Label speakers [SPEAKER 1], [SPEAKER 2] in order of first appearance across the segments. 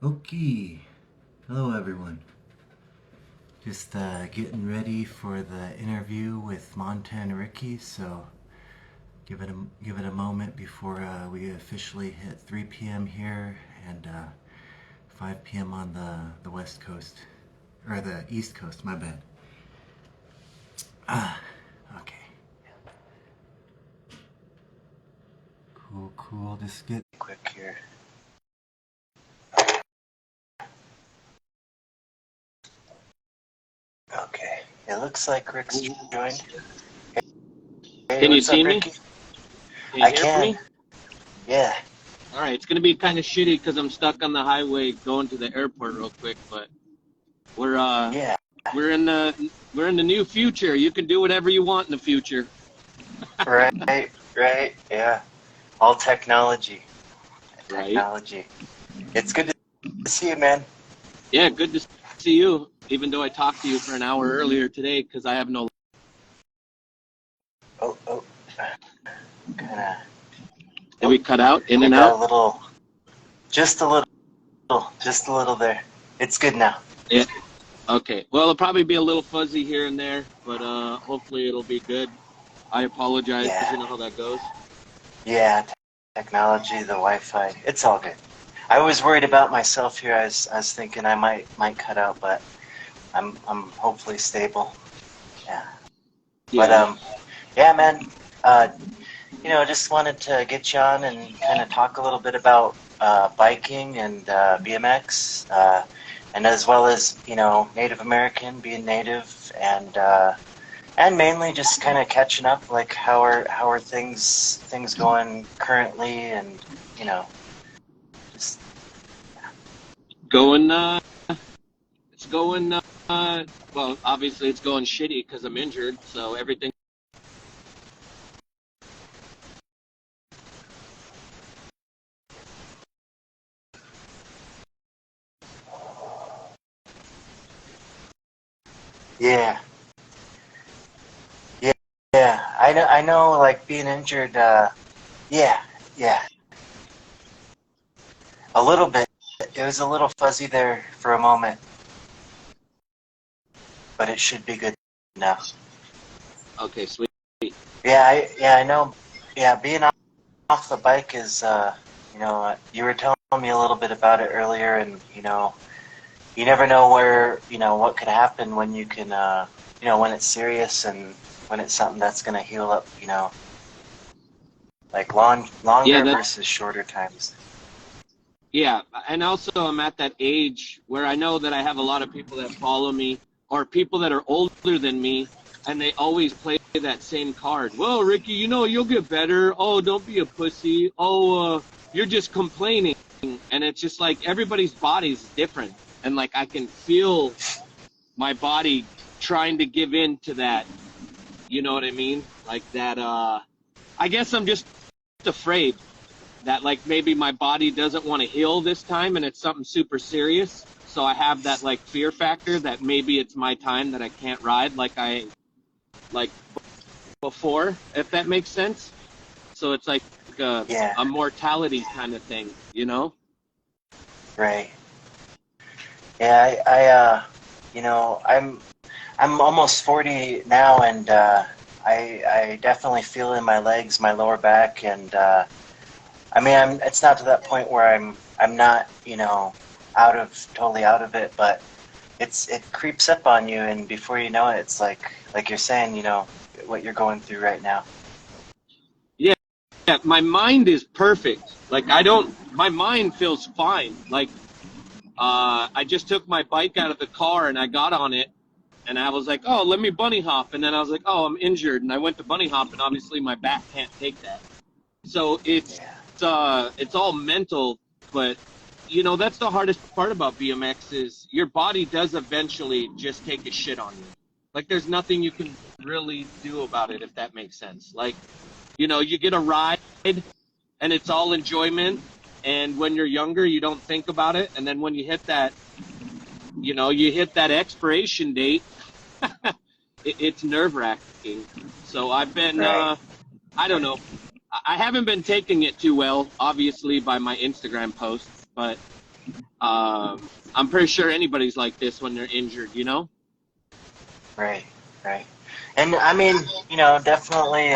[SPEAKER 1] Okay, hello everyone. Just getting ready for the interview with Montana Ricky, so give it a moment before we officially hit 3 p.m. here and 5 p.m. on the West Coast, or the East Coast. My bad. Okay. Cool. Just get quick here. Okay, it looks like Rick's joined. Hey,
[SPEAKER 2] Can you
[SPEAKER 1] what's up,
[SPEAKER 2] see me?
[SPEAKER 1] Ricky?
[SPEAKER 2] Can you
[SPEAKER 1] I
[SPEAKER 2] hear
[SPEAKER 1] can.
[SPEAKER 2] me?
[SPEAKER 1] Yeah.
[SPEAKER 2] All right, it's gonna be kind of shitty because I'm stuck on the highway going to the airport real quick, but we're uh
[SPEAKER 1] Yeah.
[SPEAKER 2] we're in the new future. You can do whatever you want in the future.
[SPEAKER 1] Right. Yeah. All technology.
[SPEAKER 2] Right?
[SPEAKER 1] Technology. It's good to see you, man.
[SPEAKER 2] Yeah, good to see you. Even though I talked to you for an hour earlier today because I have no.
[SPEAKER 1] Oh. Kind of.
[SPEAKER 2] Did we cut out in
[SPEAKER 1] We
[SPEAKER 2] and
[SPEAKER 1] got
[SPEAKER 2] out?
[SPEAKER 1] a little. Just a little there. It's good now.
[SPEAKER 2] Yeah. Okay. Well, it'll probably be a little fuzzy here and there, but hopefully it'll be good. I apologize. You
[SPEAKER 1] Yeah.
[SPEAKER 2] know how that goes.
[SPEAKER 1] Yeah. Technology, the Wi-Fi. It's all good. I was worried about myself here. I was thinking I might cut out, but I'm hopefully stable. Yeah. But
[SPEAKER 2] Yeah.
[SPEAKER 1] yeah, man. Just wanted to get you on and kind of talk a little bit about biking and BMX, and as well as Native American, being Native, and mainly just kind of catching up, like how are things going currently, and just
[SPEAKER 2] Going. It's going. Well, obviously it's going shitty because I'm injured. So everything.
[SPEAKER 1] yeah, yeah, yeah. I know, like being injured. Yeah, yeah, a little bit. It was a little fuzzy there for a moment, but it should be good now.
[SPEAKER 2] Okay, sweet.
[SPEAKER 1] Yeah, I know. Yeah, being off the bike is, you were telling me a little bit about it earlier, and you never know where, what could happen when you can, when it's serious and when it's something that's gonna heal up, like
[SPEAKER 2] Yeah,
[SPEAKER 1] longer
[SPEAKER 2] that.
[SPEAKER 1] versus shorter times.
[SPEAKER 2] Yeah, and also I'm at that age where I know that I have a lot of people that follow me or people that are older than me, and they always play that same card. Well, Ricky, you'll get better. Oh, don't be a pussy. Oh, you're just complaining, and it's just like everybody's body's different, and like I can feel my body trying to give in to that. You know what I mean? Like that. I guess I'm just afraid that like maybe my body doesn't want to heal this time and it's something super serious. So I have that like fear factor that maybe it's my time that I can't ride like before, if that makes sense. So it's like
[SPEAKER 1] Yeah,
[SPEAKER 2] a mortality kind of thing, you know?
[SPEAKER 1] right. Yeah, I'm almost 40 now, and I definitely feel in my legs, my lower back, and I mean, it's not to that point where I'm not, totally out of it, but it creeps up on you, and before you know it, it's like you're saying, what you're going through right now.
[SPEAKER 2] Yeah, yeah, my mind is perfect. Like my mind feels fine. Like I just took my bike out of the car and I got on it and I was like, oh, let me bunny hop. And then I was like, oh, I'm injured. And I went to bunny hop and obviously my back can't take that. So
[SPEAKER 1] Yeah,
[SPEAKER 2] it's all mental, but that's the hardest part about BMX is your body does eventually just take a shit on you. Like there's nothing you can really do about it if that makes sense. Like, you get a ride and it's all enjoyment, and when you're younger you don't think about it, and then when you hit that expiration date, it's nerve-wracking. So I've been
[SPEAKER 1] right.
[SPEAKER 2] I don't know. I haven't been taking it too well, obviously, by my Instagram posts, but I'm pretty sure anybody's like this when they're injured, you know?
[SPEAKER 1] Right, right. And I mean, definitely,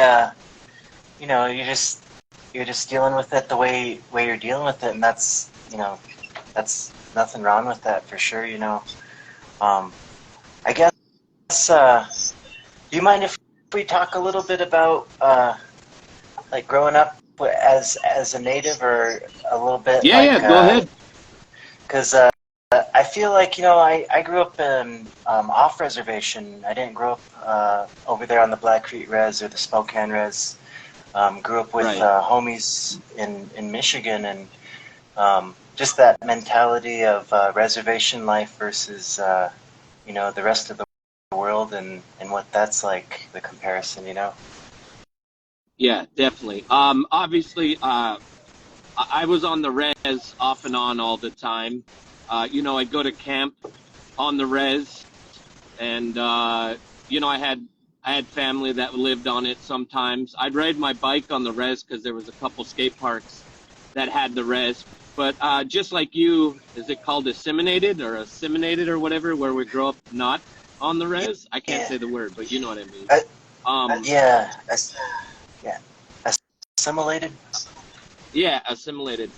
[SPEAKER 1] you're just dealing with it the way you're dealing with it, and that's nothing wrong with that for sure. I guess. Do you mind if we talk a little bit about like growing up as a native, or a little bit
[SPEAKER 2] Yeah,
[SPEAKER 1] like
[SPEAKER 2] yeah, go ahead.
[SPEAKER 1] because I feel like I grew up in off reservation. I didn't grow up over there on the Blackfeet Res or the Spokane Res. Grew up with
[SPEAKER 2] Right.
[SPEAKER 1] homies in Michigan, and just that mentality of reservation life versus the rest of the world, and what that's like, the comparison.
[SPEAKER 2] Yeah, definitely. Obviously, I was on the res off and on all the time. I'd go to camp on the res, and I had family that lived on it sometimes. I'd ride my bike on the res because there was a couple skate parks that had the res. But just like you, is it called assimilated or whatever, where we grow up not on the res? I can't
[SPEAKER 1] Yeah.
[SPEAKER 2] say the word, but you know what I mean.
[SPEAKER 1] Yeah. Yeah. Assimilated.
[SPEAKER 2] Yeah, assimilated.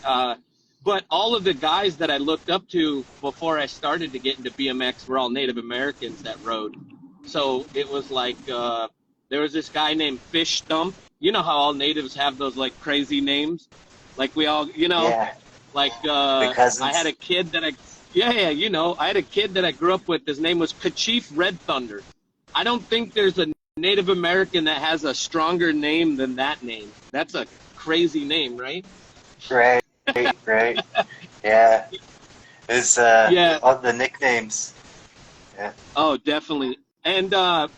[SPEAKER 2] But all of the guys that I looked up to before I started to get into BMX were all Native Americans that rode. So it was like there was this guy named Fish Stump. You know how all natives have those like crazy names, like we all,
[SPEAKER 1] Yeah.
[SPEAKER 2] like
[SPEAKER 1] The
[SPEAKER 2] I had
[SPEAKER 1] cousins.
[SPEAKER 2] a kid that I had a kid that I grew up with. His name was Kachif Red Thunder. I don't think there's a Native American that has a stronger name than that name. That's a crazy name, right?
[SPEAKER 1] Right. Right. Yeah. It's
[SPEAKER 2] Yeah.
[SPEAKER 1] all the nicknames. Yeah.
[SPEAKER 2] Oh, definitely. And I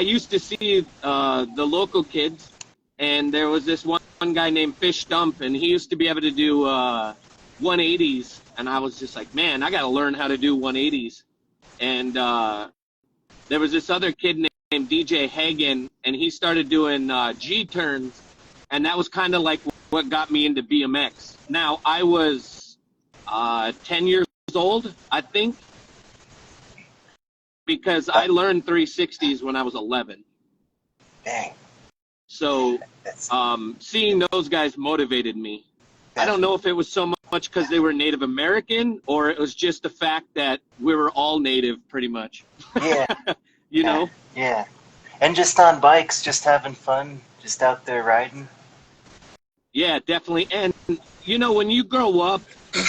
[SPEAKER 2] used to see the local kids, and there was this one guy named Fish Stump, and he used to be able to do 180s, and I was just like, man, I got to learn how to do 180s. And there was this other kid named DJ Hagen, and he started doing G turns, and that was kind of like what got me into BMX. Now I was 10 years old, I think, because I learned 360s when I was 11.
[SPEAKER 1] Dang.
[SPEAKER 2] So
[SPEAKER 1] That's
[SPEAKER 2] seeing those guys motivated me. I don't know if it was so much because they were Native American, or it was just the fact that we were all Native pretty much.
[SPEAKER 1] yeah.
[SPEAKER 2] You
[SPEAKER 1] Yeah.
[SPEAKER 2] know?
[SPEAKER 1] Yeah. And just on bikes, just having fun, just out there riding.
[SPEAKER 2] Yeah, definitely. And, when you grow up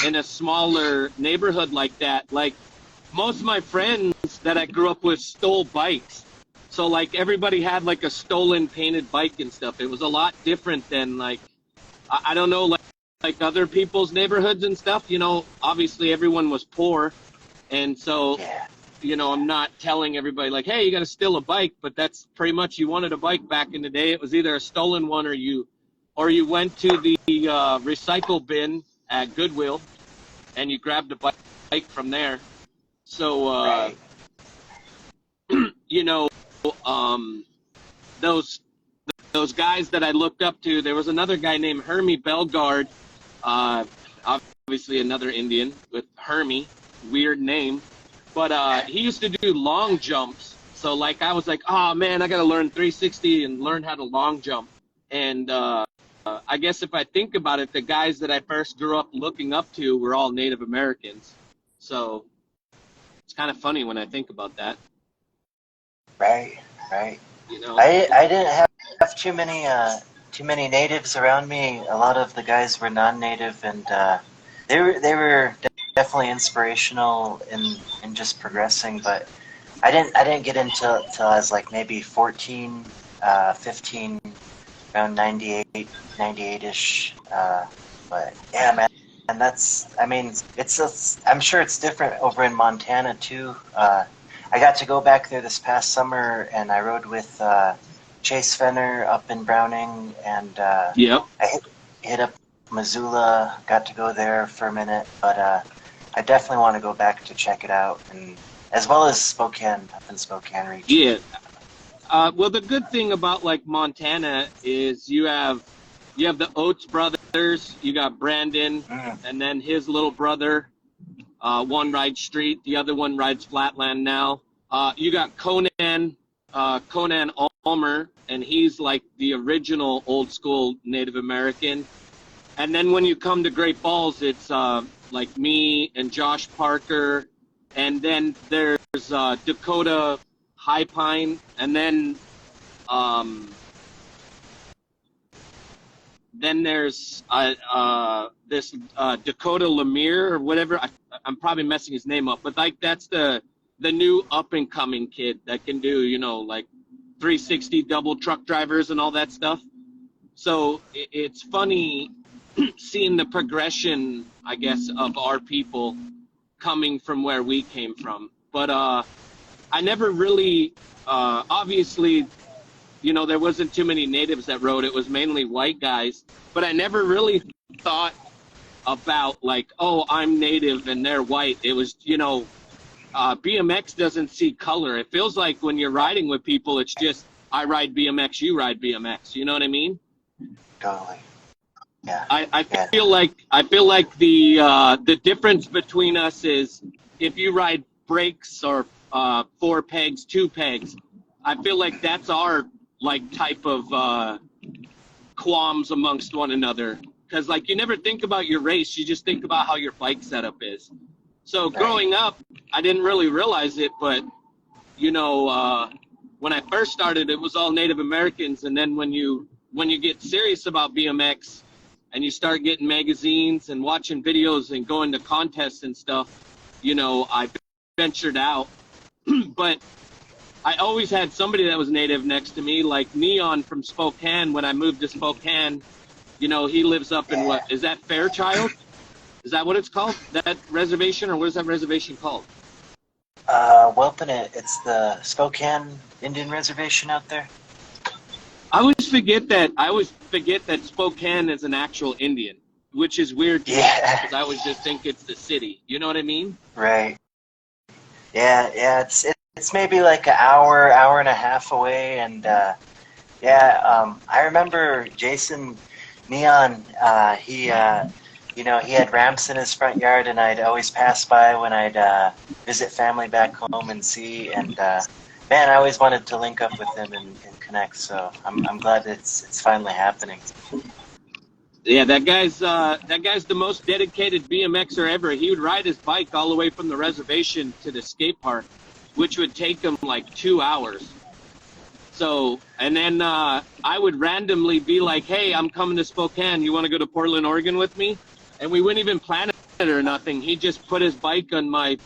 [SPEAKER 2] in a smaller neighborhood like that, like most of my friends that I grew up with stole bikes. So, like, everybody had, like, a stolen painted bike and stuff. It was a lot different than, like, I don't know, like other people's neighborhoods and stuff. Obviously everyone was poor. And so,
[SPEAKER 1] Yeah.
[SPEAKER 2] I'm not telling everybody, like, hey, you got to steal a bike. But that's pretty much, you wanted a bike back in the day. It was either a stolen one, or you went to the recycle bin at Goodwill and you grabbed a bike from there. So,
[SPEAKER 1] Right.
[SPEAKER 2] you know, um, those those guys that I looked up to, there was another guy named Hermie Bellegarde, obviously another Indian with Hermie, weird name, but he used to do long jumps. So like I was like, oh man, I got to learn 360 and learn how to long jump. And I guess if I think about it, the guys that I first grew up looking up to were all Native Americans. So it's kind of funny when I think about that.
[SPEAKER 1] Right. Right.
[SPEAKER 2] You know?
[SPEAKER 1] I didn't have too many natives around me. A lot of the guys were non-native, and they were definitely inspirational in just progressing. But I didn't get into till I was like maybe 14, 15, around 98-ish. But yeah, man. And I mean, I'm sure it's different over in Montana too. I got to go back there this past summer, and I rode with Chase Fenner up in Browning, and
[SPEAKER 2] Yep.
[SPEAKER 1] I hit up Missoula. Got to go there for a minute, but I definitely want to go back to check it out, and as well as Spokane, up in Spokane region.
[SPEAKER 2] Yeah. Well, the good thing about like Montana is you have you have the Oates brothers. You got Brandon, and then his little brother. One rides street, the other one rides flatland now. You got Conan Ulmer, and he's like the original old school Native American. And then when you come to Great Falls, it's like me and Josh Parker, and then there's Dakota High Pine, and then there's this Dakota Lemire or whatever. I'm probably messing his name up, but like that's the new up and coming kid that can do, you know, like 360 double truck drivers and all that stuff. So it's funny seeing the progression, I guess, of our people coming from where we came from. But I never really, obviously, you know, there wasn't too many natives that rode. It was mainly white guys. But I never really thought about like, oh, I'm native and they're white. It was, you know, BMX doesn't see color. It feels like when you're riding with people, it's just, I ride BMX, you ride BMX. You know what I mean?
[SPEAKER 1] Totally. Yeah.
[SPEAKER 2] I feel like the difference between us is if you ride brakes or 4 pegs, 2 pegs, I feel like that's our like type of qualms amongst one another, because like you never think about your race, you just think about how your bike setup is. So growing up, I didn't really realize it, but you know, when I first started, it was all Native Americans, and then when you get serious about BMX and you start getting magazines and watching videos and going to contests and stuff, you know, I ventured out. But I always had somebody that was native next to me, like Neon from Spokane. When I moved to Spokane, you know, he lives up in what, is that Fairchild? Is that what it's called? That reservation, or what is that reservation called?
[SPEAKER 1] It's the Spokane Indian Reservation out there.
[SPEAKER 2] I always forget that Spokane is an actual Indian, which is weird to me, because I always just think it's the city. You know what I mean?
[SPEAKER 1] Right. Yeah. It's maybe like an hour and a half away, and I remember Jason Neon. He had ramps in his front yard, and I'd always pass by when I'd visit family back home and see. And man, I always wanted to link up with him and connect. So I'm glad it's finally happening.
[SPEAKER 2] Yeah, that guy's the most dedicated BMXer ever. He would ride his bike all the way from the reservation to the skate park, which would take him like 2 hours. So, and then I would randomly be like, hey, I'm coming to Spokane. You want to go to Portland, Oregon with me? And we wouldn't even plan it or nothing. He just put his bike in my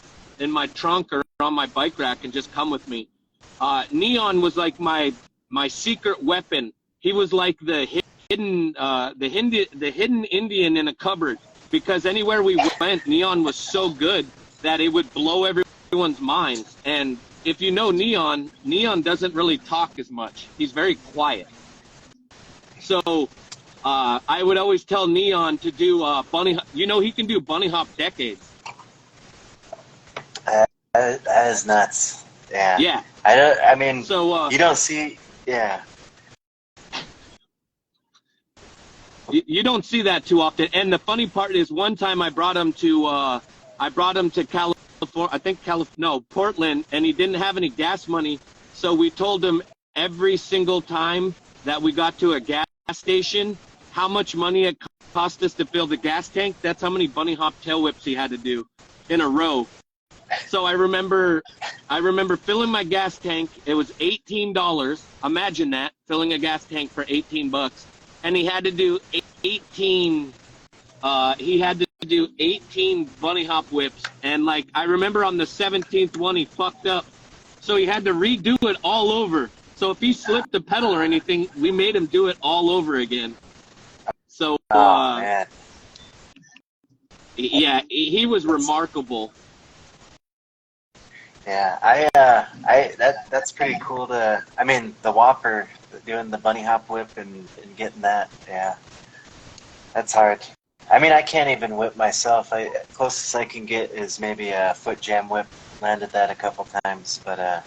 [SPEAKER 2] trunk or on my bike rack and just come with me. Neon was like my secret weapon. He was like the hidden Indian in a cupboard, because anywhere we went, Neon was so good that it would blow everyone's minds. And if you know Neon doesn't really talk as much. He's very quiet. So I would always tell Neon to do bunny. You know, he can do bunny hop decades.
[SPEAKER 1] That is nuts. Yeah.
[SPEAKER 2] Yeah.
[SPEAKER 1] I mean,
[SPEAKER 2] so
[SPEAKER 1] you don't see. Yeah.
[SPEAKER 2] You don't see that too often. And the funny part is, one time I brought him to California. Portland, and he didn't have any gas money. So we told him every single time that we got to a gas station, how much money it cost us to fill the gas tank. That's how many bunny hop tail whips he had to do in a row. So I remember filling my gas tank. It was $18. Imagine that, filling a gas tank for $18. And he had to do 18 bunny hop whips, and like I remember on the 17th one he fucked up, so he had to redo it all over. So if he slipped a pedal or anything, we made him do it all over again. So
[SPEAKER 1] man.
[SPEAKER 2] Yeah, he was remarkable.
[SPEAKER 1] Yeah, that's pretty cool I mean, the Whopper, doing the bunny hop whip and getting that, yeah, that's hard. I mean, I can't even whip myself. Closest I can get is maybe a foot jam whip. Landed that a couple times, but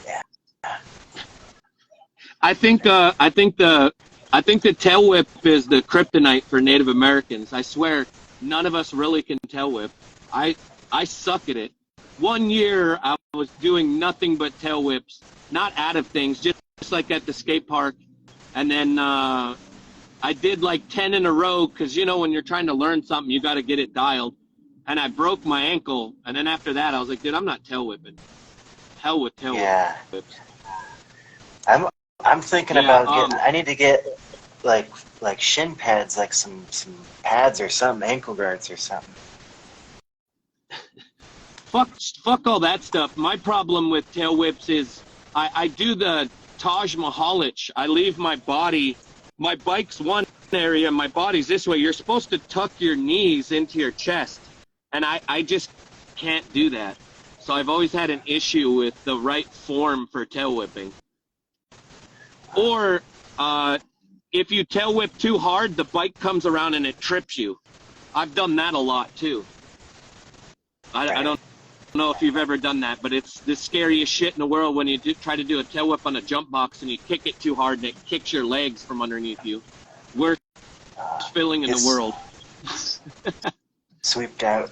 [SPEAKER 1] yeah.
[SPEAKER 2] I think the I think the tail whip is the kryptonite for Native Americans. I swear, none of us really can tail whip. I suck at it. 1 year, I was doing nothing but tail whips, not out of things, just like at the skate park. And then I did like 10 in a row because, you know, when you're trying to learn something, you got to get it dialed. And I broke my ankle. And then after that, I was like, dude, I'm not tail whipping. Hell with tail whips.
[SPEAKER 1] I'm thinking about getting. I need to get like shin pads, like some pads or something, ankle guards or something.
[SPEAKER 2] Fuck all that stuff. My problem with tail whips is I do the Taj Mahalich. I leave my body. My bike's one area, my body's this way. You're supposed to tuck your knees into your chest, and I just can't do that. So I've always had an issue with the right form for tail whipping. Or if you tail whip too hard, the bike comes around and it trips you. I've done that a lot too. I don't know if you've ever done that, but it's the scariest shit in the world when you try to do a tail whip on a jump box and you kick it too hard and it kicks your legs from underneath you. Worst feeling in the world.
[SPEAKER 1] Swept out.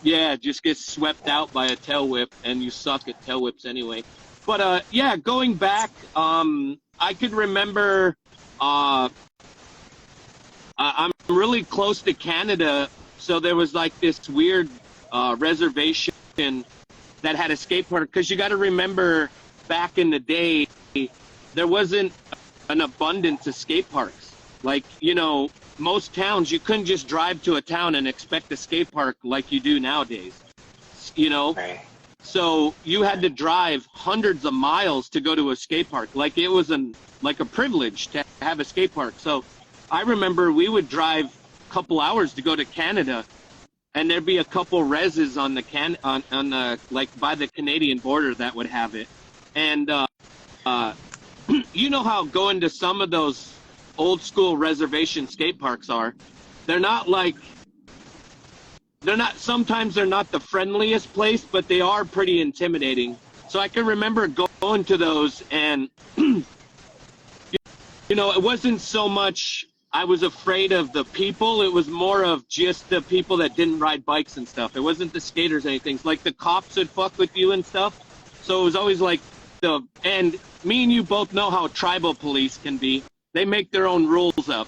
[SPEAKER 2] Yeah, just gets swept out by a tail whip, and you suck at tail whips anyway. But yeah, going back, I could remember I'm really close to Canada, so there was like this weird reservation that had a skate park, because you got to remember back in the day, there wasn't an abundance of skate parks. Like, you know, most towns, you couldn't just drive to a town and expect a skate park like you do nowadays, you know?
[SPEAKER 1] Right.
[SPEAKER 2] So you had to drive hundreds of miles to go to a skate park. Like it was like a privilege to have a skate park. So I remember we would drive a couple hours to go to Canada, and there'd be a couple reses on the like by the Canadian border that would have it. And you know how going to some of those old school reservation skate parks are, sometimes they're not the friendliest place, but they are pretty intimidating. So I can remember going to those, and you know, it wasn't so much I was afraid of the people, it was more of just the people that didn't ride bikes and stuff. It wasn't the skaters or anything. Like the cops would fuck with you and stuff. So it was always like and me and you both know how tribal police can be. They make their own rules up.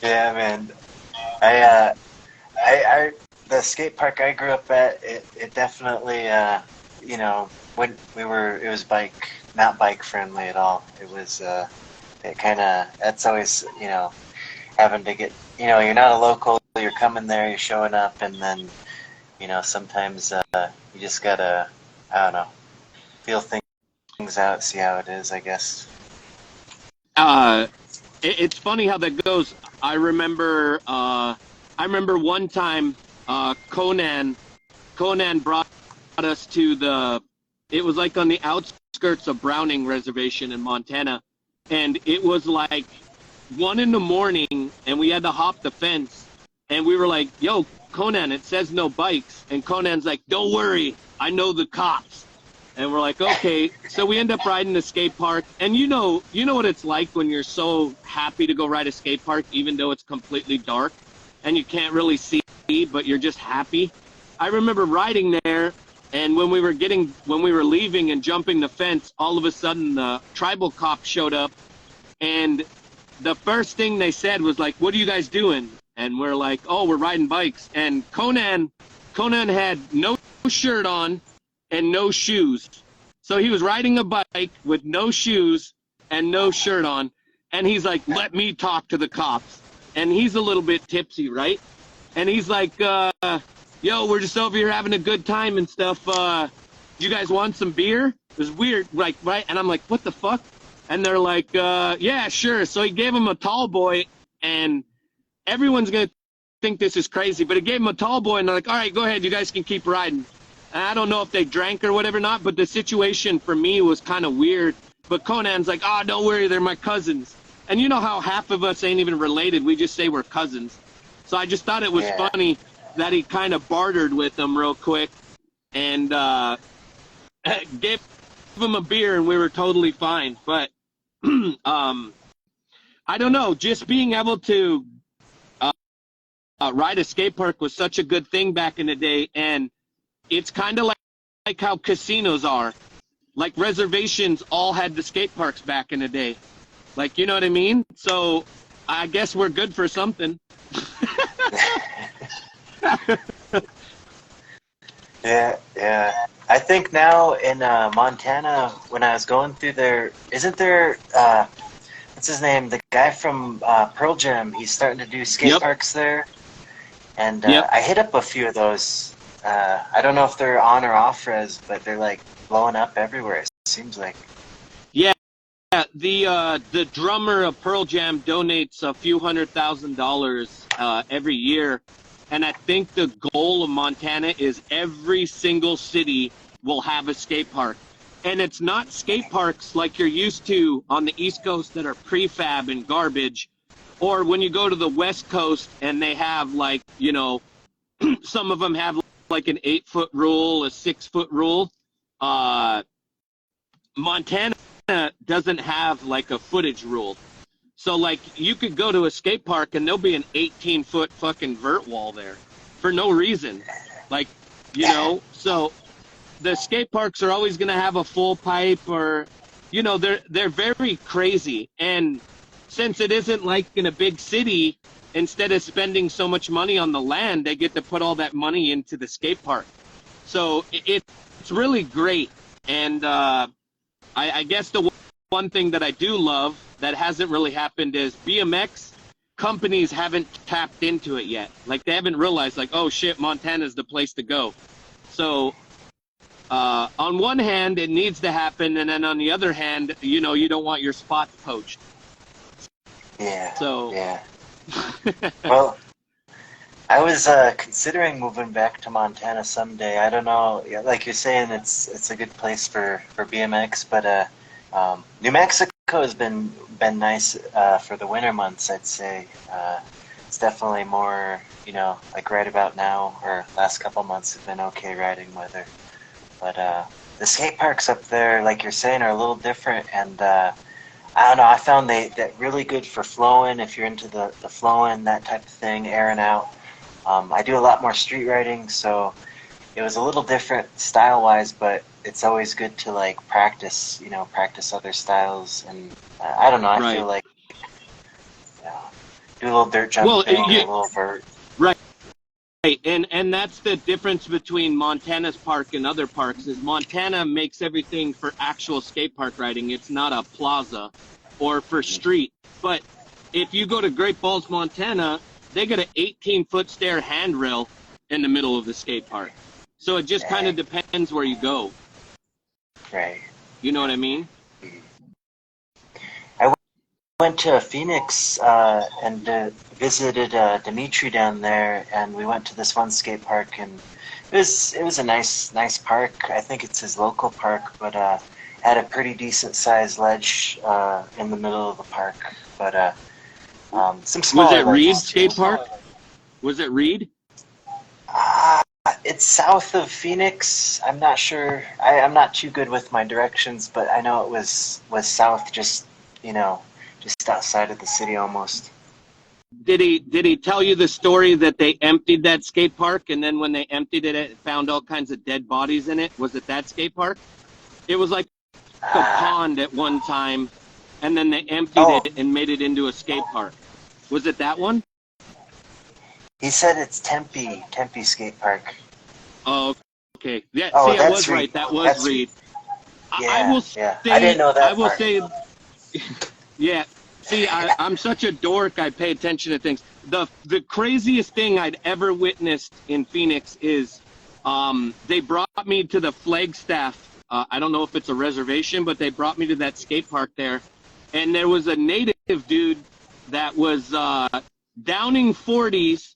[SPEAKER 1] Yeah, man. The skate park I grew up at, it definitely, you know, when it was not bike friendly at all. It was, that's always, you know, having to get, you know, you're not a local, you're coming there, you're showing up, and then, you know, sometimes you just gotta, I don't know, feel things out, see how it is, I guess.
[SPEAKER 2] It's funny how that goes. I remember one time Conan brought us to it was like on the outskirts of Browning Reservation in Montana, and it was like 1 a.m, and we had to hop the fence, and we were like, yo, Conan, it says no bikes, and Conan's like, don't worry, I know the cops. And we're like, okay. So we end up riding the skate park. And you know what it's like when you're so happy to go ride a skate park, even though it's completely dark and you can't really see, but you're just happy. I remember riding there, and when we were leaving and jumping the fence, all of a sudden the tribal cops showed up, and the first thing they said was like, what are you guys doing? And we're like, oh, we're riding bikes. And Conan had no shirt on and no shoes. So he was riding a bike with no shoes and no shirt on, and he's like, let me talk to the cops. And he's a little bit tipsy, right? And he's like, yo, we're just over here having a good time and stuff. You guys want some beer? It was weird, like, right? And I'm like, what the fuck? And they're like, yeah, sure. So he gave him a tall boy, and everyone's going to think this is crazy, but he gave him a tall boy, and they're like, all right, go ahead, you guys can keep riding. I don't know if they drank or whatever not, but the situation for me was kind of weird. But Conan's like, oh, don't worry, they're my cousins. And you know how half of us ain't even related. We just say we're cousins. So I just thought it was funny that he kind of bartered with them real quick and gave him a beer and we were totally fine. But I don't know, just being able to ride a skate park was such a good thing back in the day, and it's kind of like how casinos are. Like reservations all had the skate parks back in the day. Like, you know what I mean? So I guess we're good for something.
[SPEAKER 1] Yeah. I think now in Montana, when I was going through there, isn't there, what's his name? The guy from Pearl Jam, he's starting to do skate parks there. And I hit up a few of those. I don't know if they're on or off res, but they're like blowing up everywhere, it seems like.
[SPEAKER 2] Yeah, the drummer of Pearl Jam donates a few $100,000 every year. And I think the goal of Montana is every single city will have a skate park. And it's not skate parks like you're used to on the East Coast that are prefab and garbage. Or when you go to the West Coast and they have like, you know, some of them have like an 8-foot rule, a 6-foot rule. Montana doesn't have like a footage rule. So like you could go to a skate park and there'll be an 18-foot fucking vert wall there for no reason. Like, you know, so the skate parks are always going to have a full pipe, or, you know, they're very crazy. And since it isn't like in a big city, instead of spending so much money on the land, they get to put all that money into the skate park. So it's really great. And I guess the one thing that I do love that hasn't really happened is BMX companies haven't tapped into it yet. Like, they haven't realized, like, oh shit, Montana's the place to go. So on one hand, it needs to happen, and then on the other hand, you know, you don't want your spot poached.
[SPEAKER 1] Yeah.
[SPEAKER 2] So
[SPEAKER 1] yeah. Well, I was considering moving back to Montana someday. I don't know. Like you're saying, it's a good place for BMX, but New Mexico has been nice for the winter months, I'd say. It's definitely more, you know, like right about now, or last couple months have been okay riding weather. But the skate parks up there, like you're saying, are a little different, and I don't know, I found they're really good for flowing, if you're into the flowing, that type of thing, airing out. I do a lot more street riding, so it was a little different style-wise, but it's always good to, like, practice other styles, and I don't know, I feel like, you know, do a little dirt jumping, a little vert.
[SPEAKER 2] Right. And that's the difference between Montana's park and other parks, is Montana makes everything for actual skate park riding. It's not a plaza or for street. But if you go to Great Falls, Montana, they got an 18-foot stair handrail in the middle of the skate park. So it just kind of depends where you go.
[SPEAKER 1] Right.
[SPEAKER 2] You know what I mean?
[SPEAKER 1] I went to Phoenix and visited Dimitri down there, and we went to this one skate park, and it was a nice park. I think it's his local park, but had a pretty decent sized ledge in the middle of the park. But some small.
[SPEAKER 2] Was it Reed Skate Park? Was it Reed?
[SPEAKER 1] It's south of Phoenix. I'm not sure. I'm not too good with my directions, but I know it was south, just outside of the city almost.
[SPEAKER 2] Did he tell you the story that they emptied that skate park, and then when they emptied it, it found all kinds of dead bodies in it? Was it that skate park? It was like a pond at one time, and then they emptied it and made it into a skate park. Was it that one?
[SPEAKER 1] He said it's Tempe Skate Park.
[SPEAKER 2] Oh, okay. Yeah,
[SPEAKER 1] oh,
[SPEAKER 2] see, I was right. That was Reed.
[SPEAKER 1] Yeah,
[SPEAKER 2] I will say,
[SPEAKER 1] I didn't know that
[SPEAKER 2] I will
[SPEAKER 1] part.
[SPEAKER 2] say, yeah. See, I'm such a dork. I pay attention to things. The craziest thing I'd ever witnessed in Phoenix is they brought me to the Flagstaff. I don't know if it's a reservation, but they brought me to that skate park there. And there was a native dude that was downing 40s,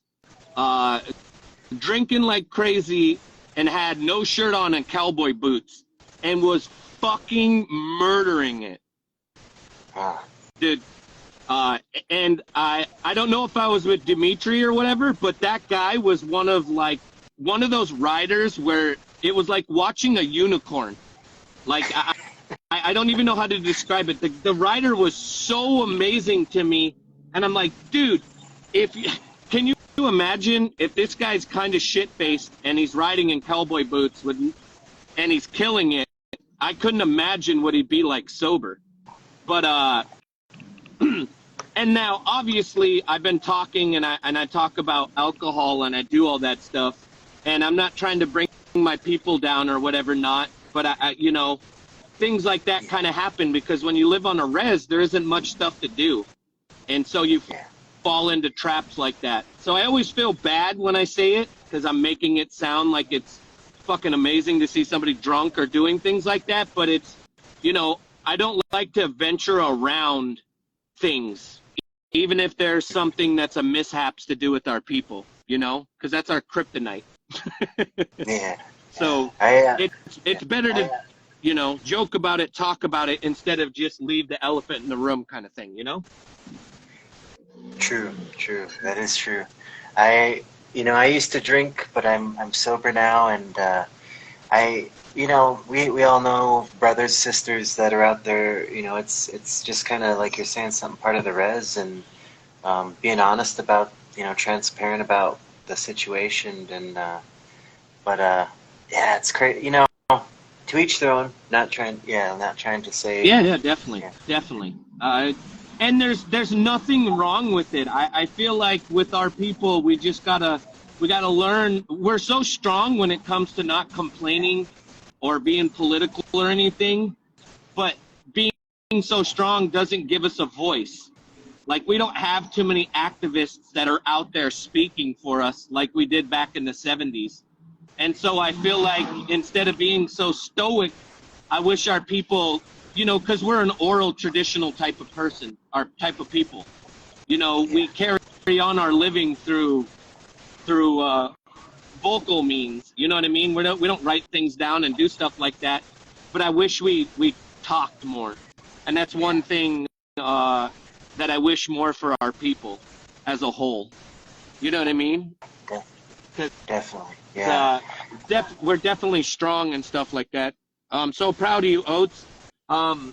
[SPEAKER 2] drinking like crazy, and had no shirt on and cowboy boots, and was fucking murdering it. Dude. And I don't know if I was with Dimitri or whatever, but that guy was one of those riders where it was like watching a unicorn. Like I don't even know how to describe it. The rider was so amazing to me, and I'm like, dude, can you imagine if this guy's kind of shit-faced and he's riding in cowboy boots and he's killing it? I couldn't imagine what he'd be like sober. But and now obviously I've been talking and I talk about alcohol and I do all that stuff, and I'm not trying to bring my people down or whatever, not, but I you know, things like that kind of happen because when you live on a res, there isn't much stuff to do, and so you fall into traps like that. So I always feel bad when I say it because I'm making it sound like it's fucking amazing to see somebody drunk or doing things like that, but it's, you know, I don't like to venture around things, even if there's something that's a mishaps to do with our people, you know, because that's our kryptonite.
[SPEAKER 1] Yeah.
[SPEAKER 2] So it's better to, you know, joke about it, talk about it, instead of just leave the elephant in the room kind of thing, you know?
[SPEAKER 1] True. That is true. I used to drink, but I'm sober now, and we all know brothers, sisters that are out there. You know, it's just kind of like you're saying, something part of the res, and being honest about, you know, transparent about the situation, and yeah, it's crazy. You know, to each their own. Not trying to say.
[SPEAKER 2] Yeah, definitely. And there's nothing wrong with it. I feel like with our people, we gotta learn. We're so strong when it comes to not complaining or being political or anything, but being so strong doesn't give us a voice. Like, we don't have too many activists that are out there speaking for us like we did back in the 70s. And so I feel like instead of being so stoic, I wish our people, you know, because we're an oral, traditional type of person, our type of people. You know, we carry on our living through vocal means. You know what I mean? We don't write things down and do stuff like that. But I wish we talked more, and that's one thing that I wish more for our people as a whole. You know what I mean?
[SPEAKER 1] Definitely. Yeah.
[SPEAKER 2] We're definitely strong and stuff like that. I'm so proud of you, Oates. I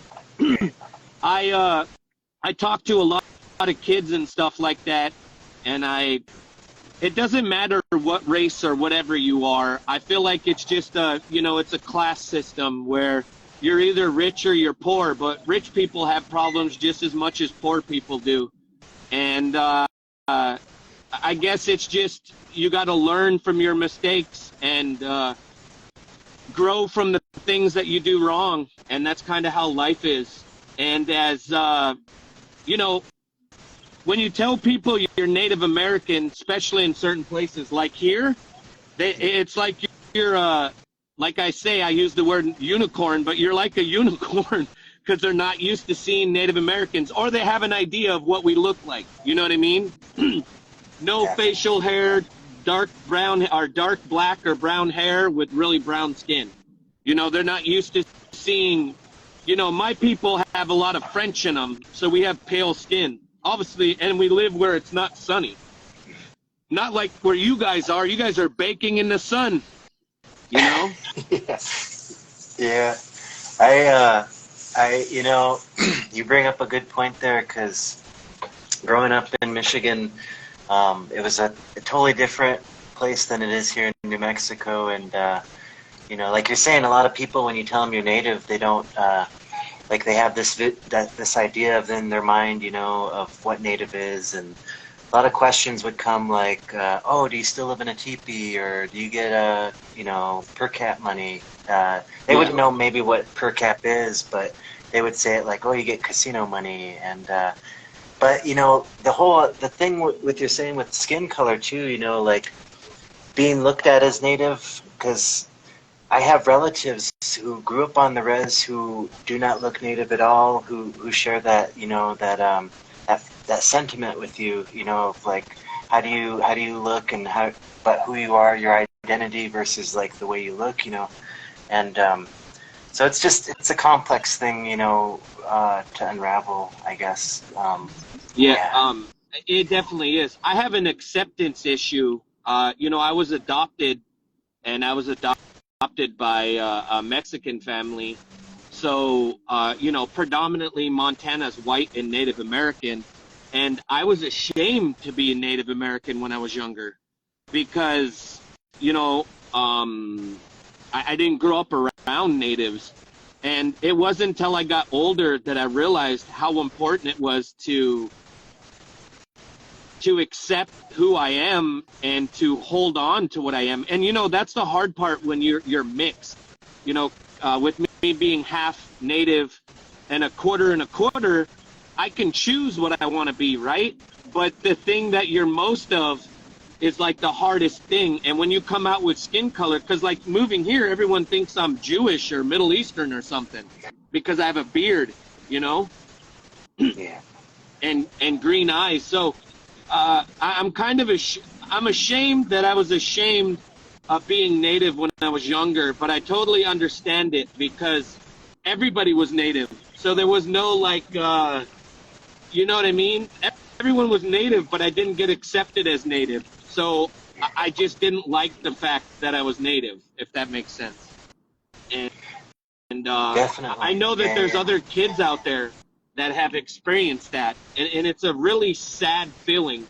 [SPEAKER 2] talk to a lot of kids and stuff like that, and it doesn't matter what race or whatever you are. I feel like it's just it's a class system where you're either rich or you're poor, but rich people have problems just as much as poor people do. And I guess it's just, you got to learn from your mistakes and grow from the things that you do wrong. And that's kind of how life is. And as, when you tell people you're Native American, especially in certain places like here, it's like you're, like I say, I use the word unicorn, but you're like a unicorn because they're not used to seeing Native Americans, or they have an idea of what we look like. You know what I mean? No facial hair, dark brown or dark black or brown hair with really brown skin. You know, they're not used to seeing, my people have a lot of French in them, so we have pale skin. Obviously, and we live where it's not sunny. Not like where you guys are. You guys are baking in the sun, you know?
[SPEAKER 1] Yeah. You bring up a good point there, because growing up in Michigan, it was a totally different place than it is here in New Mexico. And, like you're saying, a lot of people, when you tell them you're Native, they don't, they have this idea of in their mind, of what Native is. And a lot of questions would come like, do you still live in a teepee, or do you get per cap money? They wouldn't know maybe what per cap is, but they would say it like, you get casino money. And but the thing with you're saying with skin color too, like being looked at as Native, because I have relatives who grew up on the res who do not look Native at all, who share that that sentiment with you, of like, how do you look, and but who you are, your identity versus like the way you look, and so it's a complex thing, to unravel, I guess.
[SPEAKER 2] It definitely is. I have an acceptance issue. I was adopted, and I was adopted by a Mexican family. So, you know, predominantly Montana's white and Native American. And I was ashamed to be a Native American when I was younger because, you know, I didn't grow up around natives. And it wasn't until I got older that I realized how important it was to accept who I am and to hold on to what I am. And, you know, that's the hard part when you're mixed. You know, with me being half Native and a quarter, I can choose what I want to be, right? But the thing that you're most of is like the hardest thing. And when you come out with skin color, because like moving here, everyone thinks I'm Jewish or Middle Eastern or something because I have a beard, you know,
[SPEAKER 1] Yeah.
[SPEAKER 2] and green eyes. So I'm kind of I'm ashamed that I was ashamed of being Native when I was younger, but I totally understand it because everybody was Native. So there was no like, you know what I mean? Everyone was Native, but I didn't get accepted as Native. So I just didn't like the fact that I was Native, if that makes sense. And
[SPEAKER 1] Definitely.
[SPEAKER 2] I know that there's other kids out there that have experienced that. And it's a really sad feeling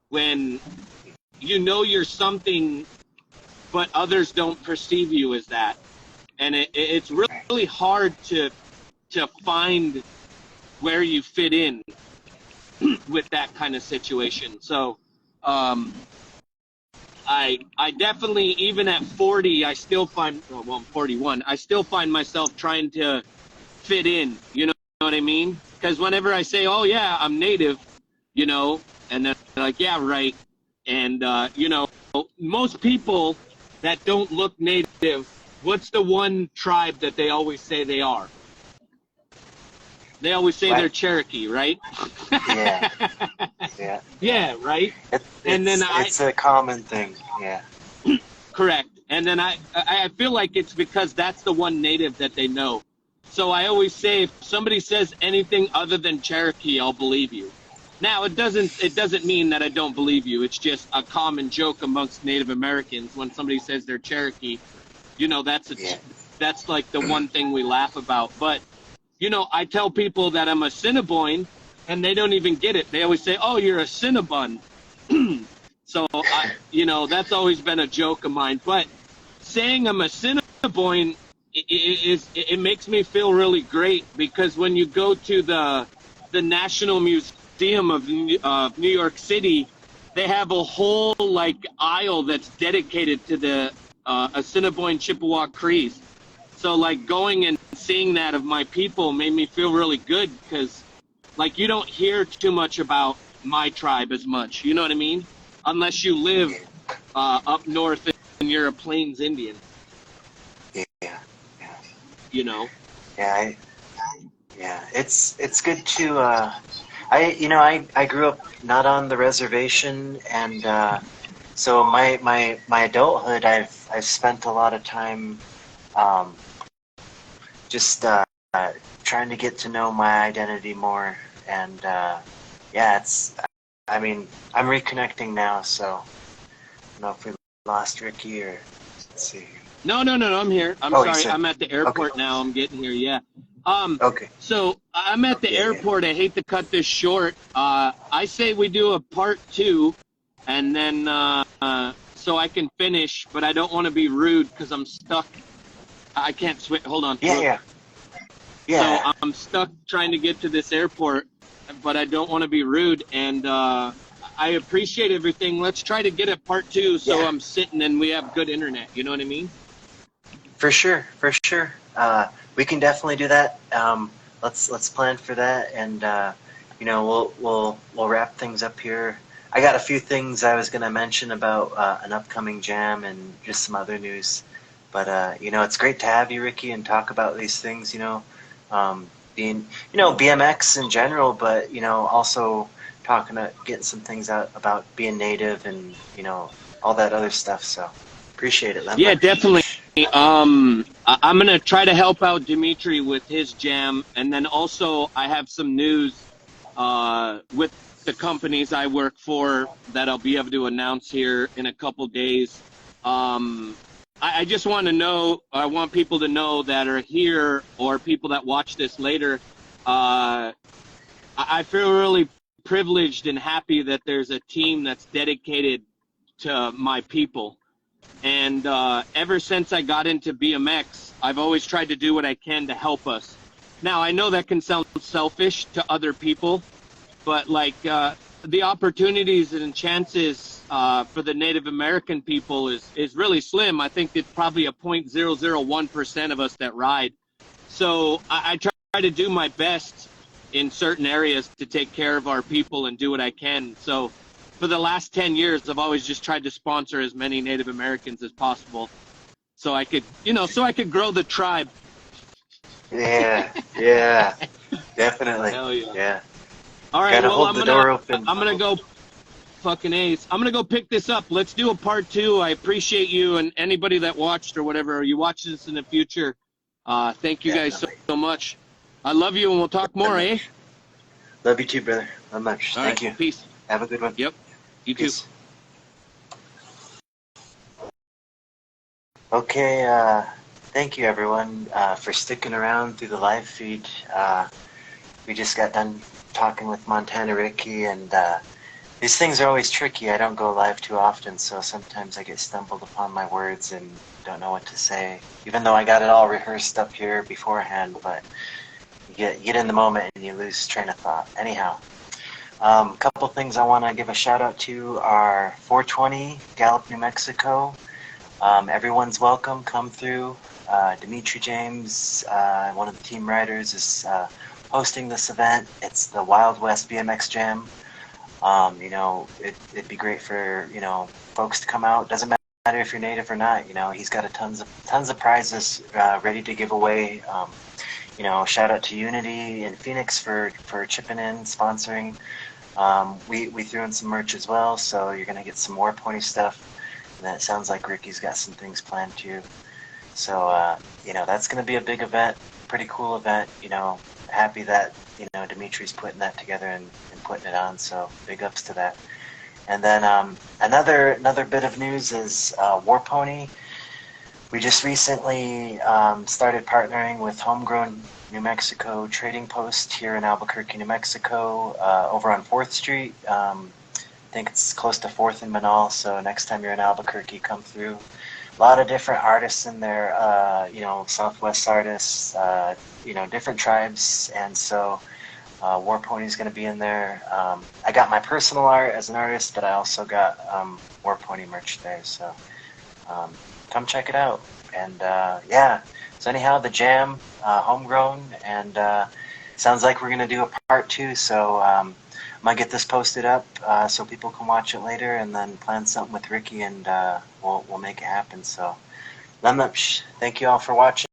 [SPEAKER 2] when you know you're something, but others don't perceive you as that. And it's really hard to find where you fit in with that kind of situation. So I definitely, even at 40, I still find, well, I'm 41, I still find myself trying to fit in, you know what I mean? Because whenever I say, oh yeah, I'm Native, you know, and then they're like, yeah, right. And, you know, most people that don't look Native, what's the one tribe that they always say they are? They always say they're Cherokee, right?
[SPEAKER 1] Yeah. Yeah.
[SPEAKER 2] Yeah, right?
[SPEAKER 1] It's a common thing, yeah.
[SPEAKER 2] Correct. And then I feel like it's because that's the one Native that they know. So I always say, if somebody says anything other than Cherokee, I'll believe you. Now, it doesn't mean that I don't believe you. It's just a common joke amongst Native Americans when somebody says they're Cherokee. You know, that's like the one thing we laugh about. But, you know, I tell people that I'm a Cinnabon, and they don't even get it. They always say, oh, you're a Cinnabon. So, you know, that's always been a joke of mine. But saying I'm a Cinnabon, it makes me feel really great because when you go to the National Museum of New York City, they have a whole like aisle that's dedicated to the Assiniboine Chippewa Crees. So like going and seeing that of my people made me feel really good because like you don't hear too much about my tribe as much. You know what I mean? Unless you live up north and you're a Plains Indian.
[SPEAKER 1] Yeah.
[SPEAKER 2] You know.
[SPEAKER 1] Yeah. It's good to. I grew up not on the reservation, and so my adulthood, I've spent a lot of time just trying to get to know my identity more, and I'm reconnecting now, so I don't know if we lost Ricky or let's see.
[SPEAKER 2] No, I'm here. I'm sorry. I'm at the airport now. I'm getting here. Yeah.
[SPEAKER 1] Okay.
[SPEAKER 2] So I'm at the airport. I hate to cut this short. I say we do a part 2, and then so I can finish, but I don't want to be rude because I'm stuck. I can't switch. Hold on.
[SPEAKER 1] Yeah.
[SPEAKER 2] So I'm stuck trying to get to this airport, but I don't want to be rude, and I appreciate everything. Let's try to get a part 2 so I'm sitting and we have good internet. You know what I mean?
[SPEAKER 1] For sure. We can definitely do that. Let's plan for that, and we'll wrap things up here. I got a few things I was going to mention about an upcoming jam and just some other news, but it's great to have you, Ricky, and talk about these things. Being BMX in general, but also getting some things out about being Native and all that other stuff. So appreciate it.
[SPEAKER 2] Yeah, definitely. I'm gonna try to help out Dimitri with his jam, and then also I have some news with the companies I work for that I'll be able to announce here in a couple days. I just want to know, I want people to know that are here or people that watch this later. I feel really privileged and happy that there's a team that's dedicated to my people. And ever since I got into BMX, I've always tried to do what I can to help us. Now, I know that can sound selfish to other people, but like the opportunities and chances for the Native American people is really slim. I think it's probably a 0.001% of us that ride. So I try to do my best in certain areas to take care of our people and do what I can. So for the last 10 years, I've always just tried to sponsor as many Native Americans as possible so I could, so I could grow the tribe.
[SPEAKER 1] Yeah, yeah, definitely.
[SPEAKER 2] Hell yeah.
[SPEAKER 1] Yeah.
[SPEAKER 2] All right,
[SPEAKER 1] Gotta
[SPEAKER 2] well,
[SPEAKER 1] hold the door open.
[SPEAKER 2] I'm going to go fucking A's. I'm going to go pick this up. Let's do a part 2. I appreciate you and anybody that watched or whatever, or you watch this in the future. Thank you guys so much. I love you, and we'll talk more, eh?
[SPEAKER 1] Love you too, brother. Not much.
[SPEAKER 2] All
[SPEAKER 1] Thank
[SPEAKER 2] right,
[SPEAKER 1] you.
[SPEAKER 2] peace.
[SPEAKER 1] Have a good one.
[SPEAKER 2] Yep. You
[SPEAKER 1] Peace.
[SPEAKER 2] too.
[SPEAKER 1] Okay, thank you everyone for sticking around through the live feed. We just got done talking with Montana Ricky, and these things are always tricky. I don't go live too often, so sometimes I get stumbled upon my words and don't know what to say, even though I got it all rehearsed up here beforehand, but you get in the moment and you lose train of thought. Anyhow, a couple things I want to give a shout out to are 420 Gallup, New Mexico. Everyone's welcome. Come through. Dimitri James, one of the team riders, is hosting this event. It's the Wild West BMX Jam. It'd be great for folks to come out. Doesn't matter if you're native or not. He's got tons of prizes ready to give away. Shout out to Unity in Phoenix for chipping in, sponsoring. We threw in some merch as well, so you're gonna get some more pony stuff. And it sounds like Ricky's got some things planned too. So, that's going to be a big event, pretty cool event. Happy that, Dimitri's putting that together and putting it on. So big ups to that. And then another bit of news is WARPONY. We just recently started partnering with Homegrown New Mexico Trading Post here in Albuquerque, New Mexico, over on 4th Street. I think it's close to 4th and Manal, so next time you're in Albuquerque, come through. A lot of different artists in there, Southwest artists, different tribes, and so WARPONY is going to be in there. I got my personal art as an artist, but I also got WARPONY merch there, so come check it out. And so anyhow, the jam, homegrown, and sounds like we're going to do a part 2, so I'm going to get this posted up so people can watch it later, and then plan something with Ricky, and we'll make it happen. So, thank you all for watching.